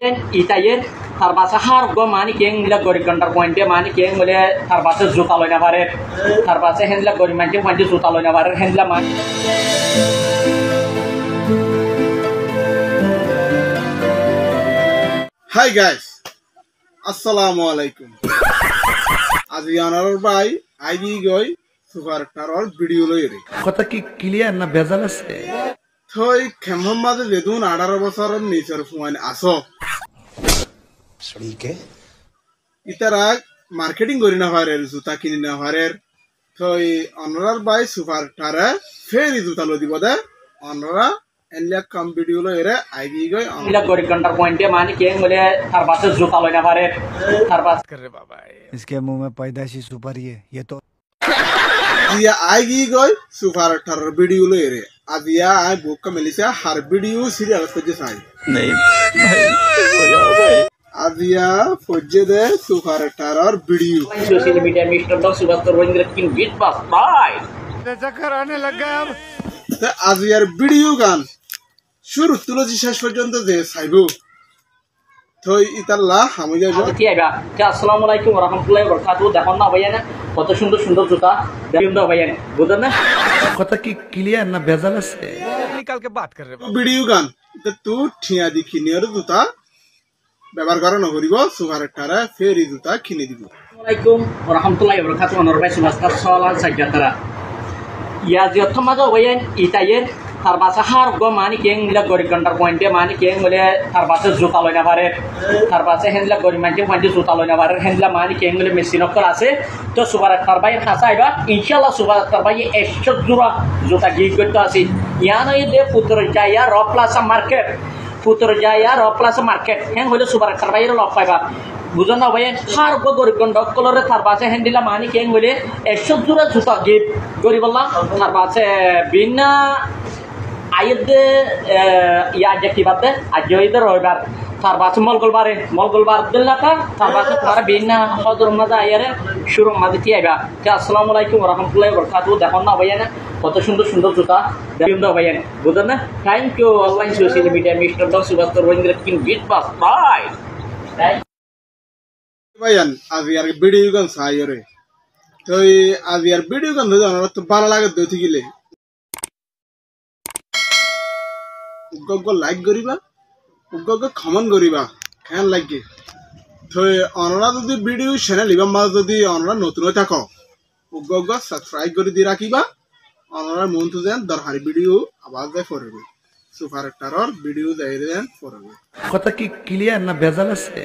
ইতাইয়ের তার বাসা হার গো মানি কেং মিলা গরিব ঘন্টার পয়েন্টে মানি কেং বলে তার বাসা জুতা লই না পারে তার বাসা হেনলা গরিব মানকে পয়েন্টে জুতা লই না পারে হেনলা মান হাই গাইস আসসালামু আলাইকুম আজ ইয়ানার ভাই আইবি গই সুপার টারর ভিডিও লই রে কথা কি ক্লিয়ার না বেজাল আছে থই খেমহম মাঝে যেদুন 18 বছরের নিচের ফুয়ান আসো সরিকে ইতারা মার্কেটিং করি না পারে জুতা কিনি না পারে থই অনরার ভাই সুপার টারে ফেরি জুতা লো দিব দে অনরা এনলা কম ভিডিও লই রে আইবি গই মিলা গরিব ঘন্টার পয়েন্টে মানি কেং বলে তার বাসা জুতা লই না পারে তার বাসা कर रे बाबा इसके मुंह में पैदाइशी सुपर ये तो दिया आएगी गई सुपार टारर वीडियो लई रे आदिया आई बुक का मिलिसा हर वीडियो सीरियल को जैसा नहीं भाई आदिया फौजे दे सुपार टारर वीडियो सोशल मीडिया मिस्टर डॉ सुभाष रविंद्र किंग बीट पास बाय चक्कर आने लग गया अब ते आदियार वीडियो गान शुरू तुलसी শেষ পর্যন্ত যে চাইবো তো ইতাল্লা আমি যাইব ঠিক আছে আসসালামু আলাইকুম ওয়া রাহমাতুল্লাহি ওয়া বারাকাতুহু দেখুন না ভাইয়া না কত সুন্দর সুন্দর জুতা দেখুন না ভাইয়া বুঝেন না কথা কি ক্লিয়ার না বেজাল আছে निकाल के बात कर रे ভিডিও গান তে তু ঠিয়া দি কিনিয়র জুতা ব্যবহার করা না করিব সুপার টারে ফেরি জুতা কিনে দিব আসসালামু আলাইকুম ওয়া রাহমাতুল্লাহি ওয়া বারাকাতুহু অনর ভাই সুভাষ সালাম সাজ্জাতারা ইয়া যে থমাজো ভাইয়া ইতাইয়ের তার বাসা হার গো মানি কেং মিলা গরিব ঘন্টার পয়েন্টে মানি কেং বলে তার বাসা জুতা লই না পারে তার বাসা হেনলা গরিব মানকে পয়েন্টে জুতা লই না পারে হেনলা মানি কেং বলে মেশিন অক্কর আছে তো সুপার তার ভাই খাসা আইবা ইনশাআল্লাহ সুপার তার ভাই 100 জোড়া জুতা গিফট করতে আসি ইয়ানো দে পুত্র জায়া র প্লাস মার্কেট পুত্র জায়া র প্লাস মার্কেট হেন হইলো সুপার তার ভাই লক পাইবা বুঝো না ভাই হার গো গরিব ঘন্টা অক্কলরে তার বাসা হেন্ডিলা মানি কেং বলে 100 জোড়া জুতা গিফট গরিব আল্লাহ তার বাসা বিনা আইদে ইয়া দেখতে আজ জয়দে রবিবার তার বাসে মঙ্গলবার দিল্লাটা তার বাসে তারা বিনা হজর মাঝে আইয়ারে শুরু মাঝে কি আইবা আসসালামু আলাইকুম ওয়া রাহমাতুল্লাহি ওয়া বারাকাতুহু দেখুন না ভাইয়া না কত সুন্দর সুন্দর জুতা দেখুন না ভাইয়া বুঝেন না thank you online social media mister doctor Subhash Rabindra কিং বিট পাস বাই ভাইয়ান আদিয়ার ভিডিও গান সাইরে তো আদিয়ার ভিডিও গান ধরে আমার তো ভালো লাগে দইতে গিলে উগ্গ লাইক করিবা উগ্গ কমেন্ট করিবা কেন লাগে তো অনরা যদি ভিডিও চ্যানেল ইবা মাঝ যদি অনরা নতুন হয়ে থাকো উগ্গ সাবস্ক্রাইব করে দি রাখিবা অনরা মন তো দেন দরকারি ভিডিও আবার যায় পড়বে সুপার টারর ভিডিও যাই দেন পড়বে কথা কি ক্লিয়ার না বেজাল আছে